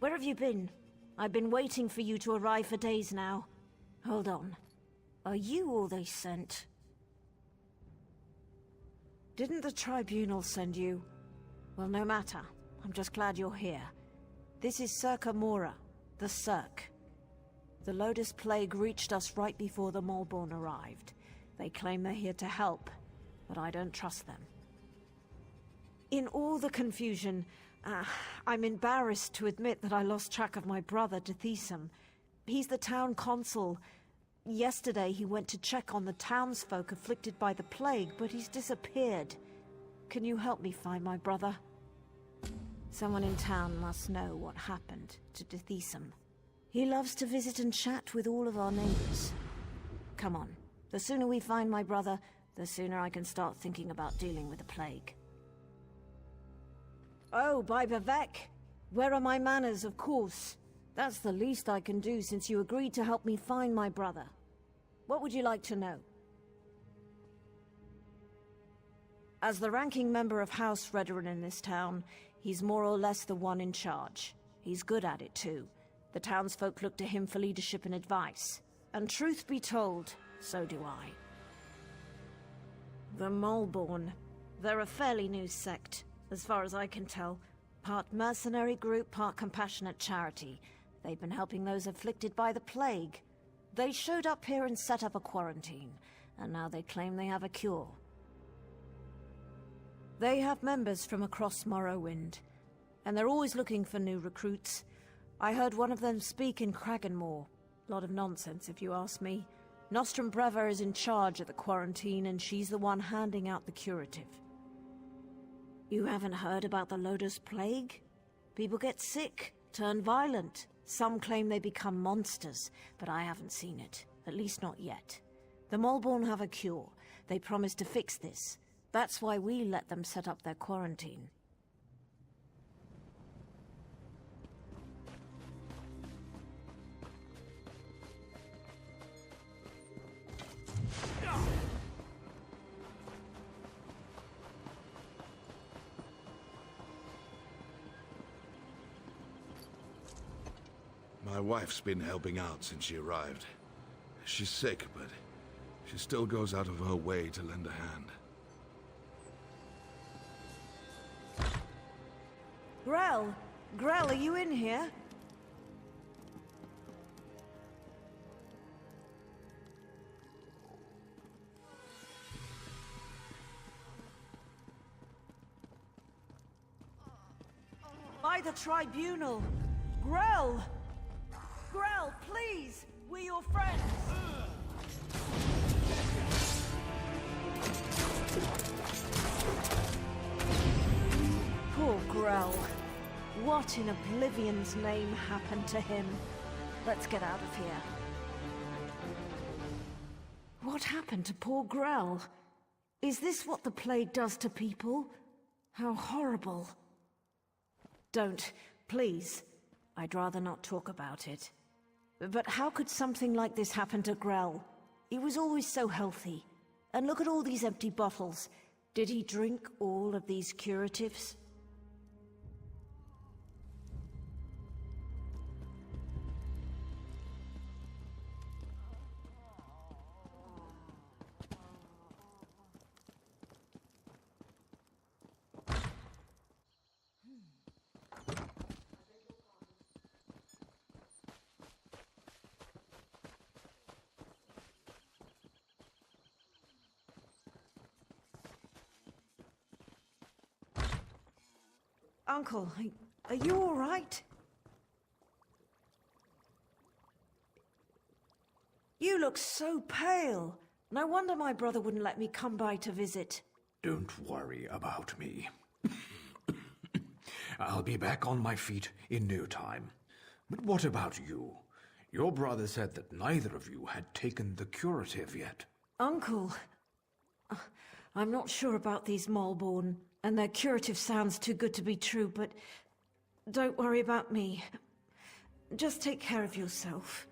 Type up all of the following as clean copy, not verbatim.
Where have you been? I've been waiting for you to arrive for days now. Hold on. Are you all they sent? Didn't the Tribunal send you? Well, no matter. I'm just glad you're here. This is Circa Mora, the Cirque. The Lotus Plague reached us right before the Malborn arrived. They claim they're here to help, but I don't trust them. In all the confusion, I'm embarrassed to admit that I lost track of my brother, Deshaan. He's the town consul. Yesterday he went to check on the townsfolk afflicted by the plague, but he's disappeared. Can you help me find my brother? Someone in town must know what happened to Deshaan. He loves to visit and chat with all of our neighbors. Come on. The sooner we find my brother, the sooner I can start thinking about dealing with the plague. Oh, by Vivek! Where are my manners, of course? That's the least I can do since you agreed to help me find my brother. What would you like to know? As the ranking member of House Redoran in this town, he's more or less the one in charge. He's good at it too. The townsfolk look to him for leadership and advice. And truth be told, so do I. The Malborn. They're a fairly new sect, as far as I can tell. Part mercenary group, part compassionate charity. They've been helping those afflicted by the plague. They showed up here and set up a quarantine, and now they claim they have a cure. They have members from across Morrowind, and they're always looking for new recruits. I heard one of them speak in Kraganmore. Lot of nonsense, if you ask me. Nostrum Breva is in charge of the quarantine, and she's the one handing out the curative. You haven't heard about the Lotus Plague? People get sick, turn violent. Some claim they become monsters, but I haven't seen it. At least not yet. The Malborn have a cure. They promised to fix this. That's why we let them set up their quarantine. My wife's been helping out since she arrived. She's sick, but she still goes out of her way to lend a hand. Grell! Grell, are you in here? By the Tribunal! Grell! Grell, please! We're your friends! Poor Grell. What in Oblivion's name happened to him? Let's get out of here. What happened to poor Grell? Is this what the plague does to people? How horrible. Don't, please. I'd rather not talk about it. But how could something like this happen to Grell? He was always so healthy. And look at all these empty bottles. Did he drink all of these curatives? Uncle, are you all right? You look so pale. No wonder my brother wouldn't let me come by to visit. Don't worry about me. I'll be back on my feet in no time. But what about you? Your brother said that neither of you had taken the curative yet. Uncle, I'm not sure about these Malborn, and their curative sounds too good to be true, but don't worry about me. Just take care of yourself.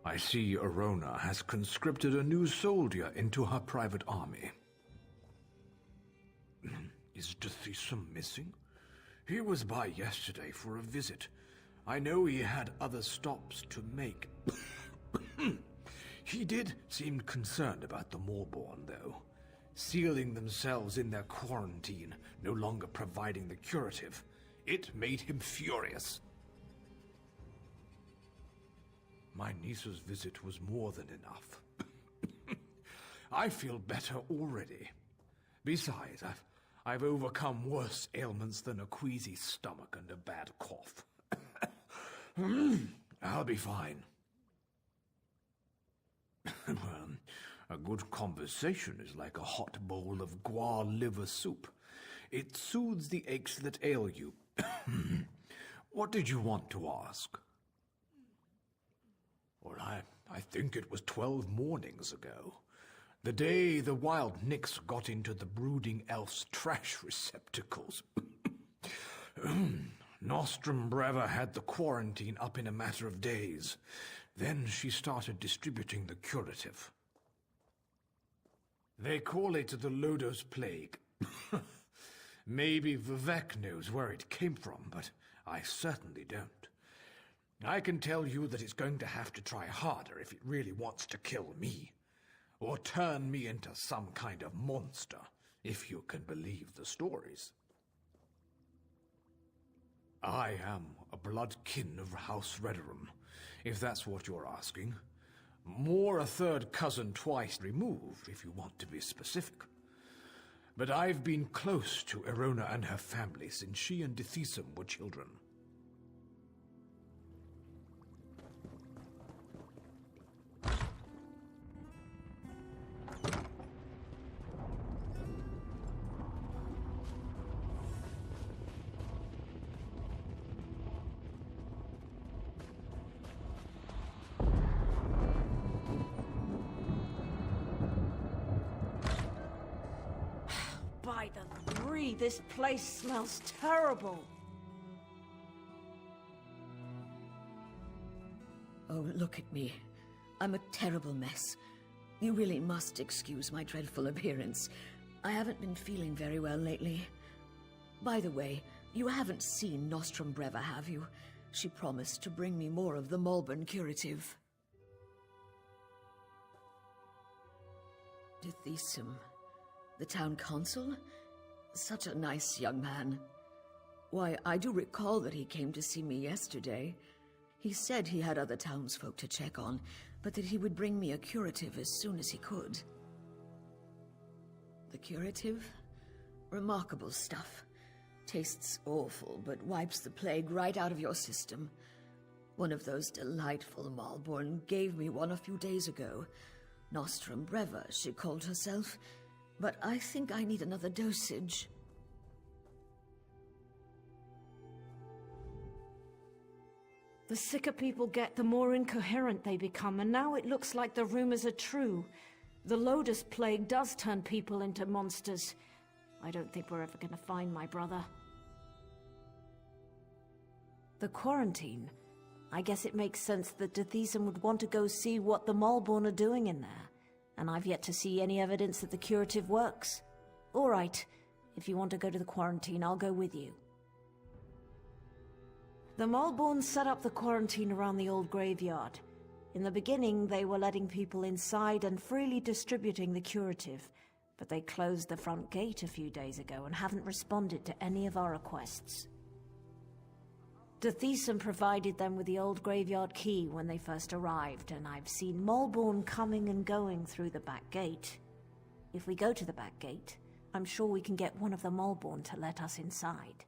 I see Arona has conscripted a new soldier into her private army. Is Deshaan missing? He was by yesterday for a visit. I know he had other stops to make. He did seem concerned about the Malborn, though. Sealing themselves in their quarantine, no longer providing the curative. It made him furious. My niece's visit was more than enough. I feel better already. Besides, I've overcome worse ailments than a queasy stomach and a bad cough. I'll be fine. Well, a good conversation is like a hot bowl of guar liver soup. It soothes the aches that ail you. What did you want to ask? Well, I think it was 12 mornings ago. The day the wild nix got into the brooding elf's trash receptacles. Nostrum Breva had the quarantine up in a matter of days. Then she started distributing the curative. They call it the Lodos Plague. Maybe Vivek knows where it came from, but I certainly don't. I can tell you that it's going to have to try harder if it really wants to kill me. Or turn me into some kind of monster, if you can believe the stories. I am a blood kin of House Rederum, if that's what you're asking. More a third cousin twice removed, if you want to be specific. But I've been close to Erona and her family since she and Dethisum were children. By the three, this place smells terrible. Oh, look at me. I'm a terrible mess. You really must excuse my dreadful appearance. I haven't been feeling very well lately. By the way, you haven't seen Nostrum Breva, have you? She promised to bring me more of the Malborn curative. Dethisum. The town consul? Such a nice young man. Why, I do recall that he came to see me yesterday. He said he had other townsfolk to check on, but that he would bring me a curative as soon as he could. The curative? Remarkable stuff. Tastes awful, but wipes the plague right out of your system. One of those delightful Malborn gave me one a few days ago. Nostrum Breva, she called herself. But I think I need another dosage. The sicker people get, the more incoherent they become, and now it looks like the rumors are true. The Lotus Plague does turn people into monsters. I don't think we're ever gonna find my brother. The quarantine. I guess it makes sense that Dethisum would want to go see what the Malborn are doing in there. And I've yet to see any evidence that the curative works. All right, if you want to go to the quarantine, I'll go with you. The Malborn set up the quarantine around the old graveyard. In the beginning, they were letting people inside and freely distributing the curative, but they closed the front gate a few days ago and haven't responded to any of our requests. Dethisum provided them with the old graveyard key when they first arrived, and I've seen Malborn coming and going through the back gate. If we go to the back gate, I'm sure we can get one of the Malborn to let us inside.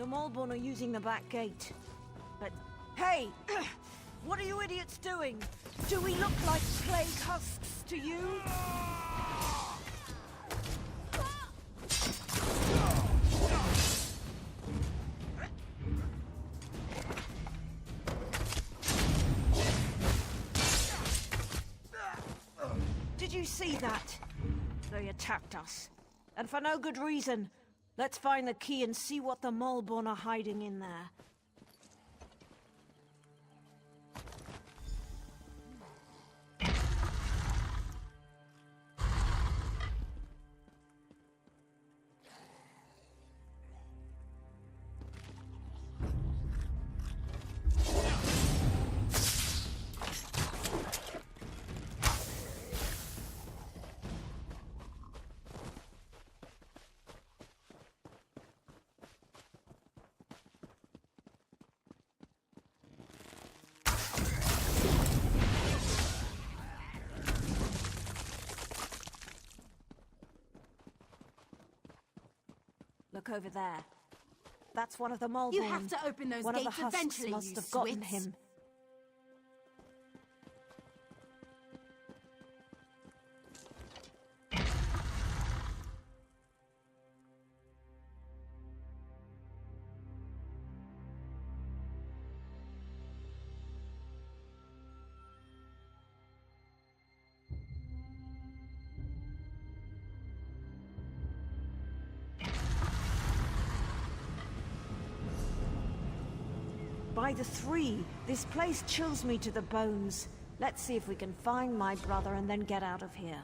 The Malborn are using the back gate. But, hey! What are you idiots doing? Do we look like plague husks to you? Did you see that? They attacked us. And for no good reason. Let's find the key and see what the Malborn are hiding in there. Look over there. That's one of the Malborn. You have to open those one gates of the husks eventually, must you have gotten swits. him. By the three, this place chills me to the bones. Let's see if we can find my brother and then get out of here.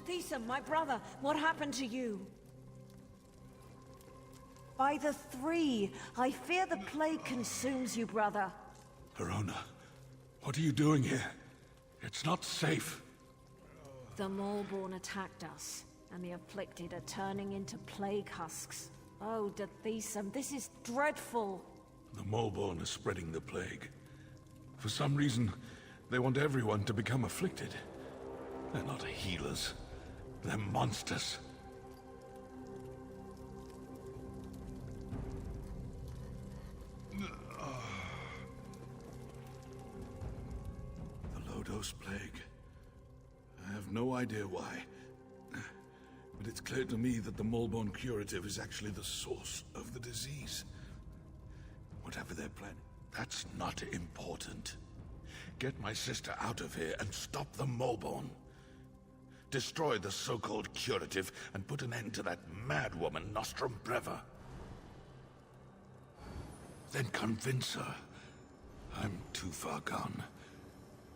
Deshaan, my brother, what happened to you? By the three, I fear the plague consumes you, brother. Verona, what are you doing here? It's not safe. The Malborn attacked us, and the afflicted are turning into plague husks. Oh, Deshaan, this is dreadful. The Malborn are spreading the plague. For some reason, they want everyone to become afflicted. They're not healers. They're monsters. The low-dose plague. I have no idea why. But it's clear to me that the Molborn curative is actually the source of the disease. Whatever they're planning, that's not important. Get my sister out of here and stop the Molborn. Destroy the so-called curative and put an end to that madwoman Nostrum Breva. Then convince her. I'm too far gone.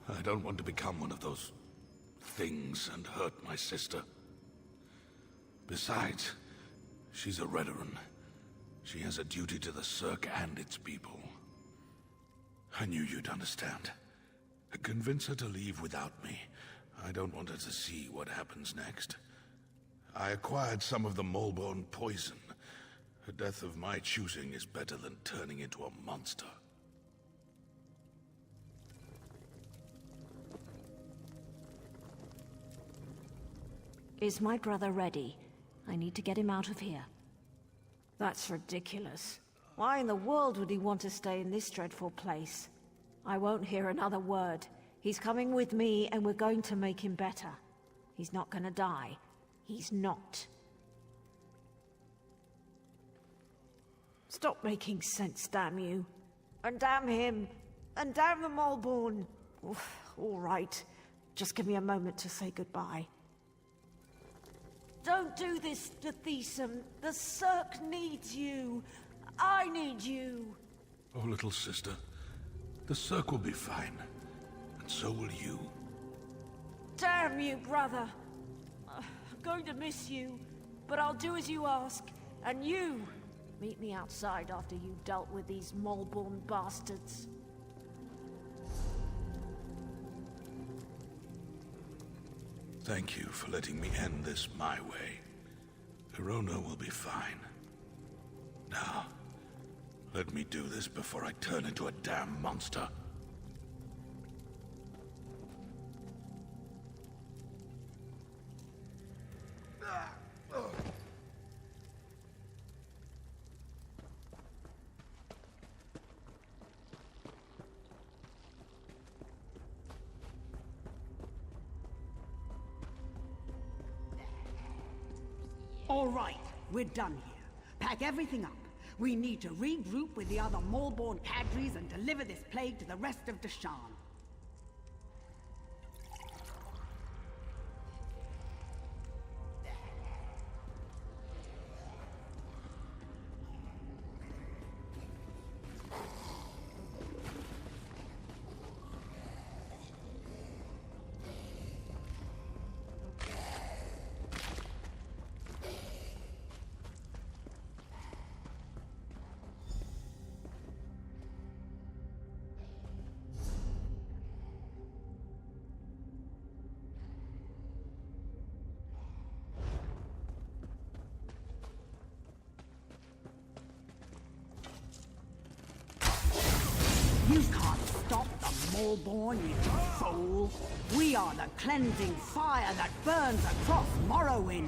I don't want to become one of those things and hurt my sister. Besides, she's a Redoran. She has a duty to the Cirque and its people. I knew you'd understand. Convince her to leave without me. I don't want her to see what happens next. I acquired some of the Molborn poison. A death of my choosing is better than turning into a monster. Is my brother ready? I need to get him out of here. That's ridiculous. Why in the world would he want to stay in this dreadful place? I won't hear another word. He's coming with me, and we're going to make him better. He's not gonna die. He's not. Stop making sense, damn you. And damn him. And damn the Molborn. Oof, all right. Just give me a moment to say goodbye. Don't do this, Deshaan. The Cirque needs you. I need you. Oh, little sister. The Cirque will be fine. And so will you. Damn you, brother. I'm going to miss you, but I'll do as you ask. And you, meet me outside after you've dealt with these Molborn bastards. Thank you for letting me end this my way. Verona will be fine. Now, let me do this before I turn into a damn monster. All right, we're done here. Pack everything up. We need to regroup with the other Molborn cadres and deliver this plague to the rest of Deshaan. You can't stop the Molborn, you fool! We are the cleansing fire that burns across Morrowind!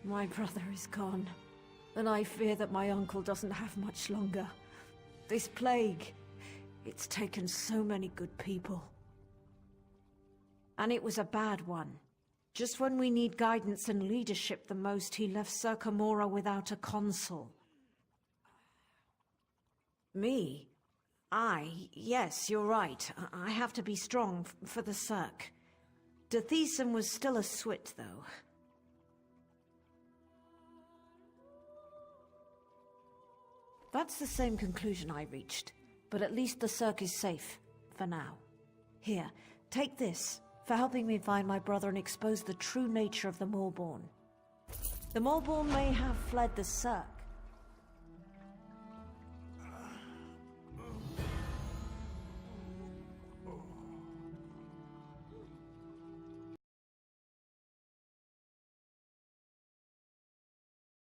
My brother is gone, and I fear that my uncle doesn't have much longer. This plague, it's taken so many good people. And it was a bad one. Just when we need guidance and leadership the most, he left Circa Mora without a consul. Me? Yes, you're right. I have to be strong for the Cirque. Deshaan was still a swit, though. That's the same conclusion I reached, but at least the Cirque is safe, for now. Here, take this, for helping me find my brother and expose the true nature of the Maulborn. The Maulborn may have fled the Cirque,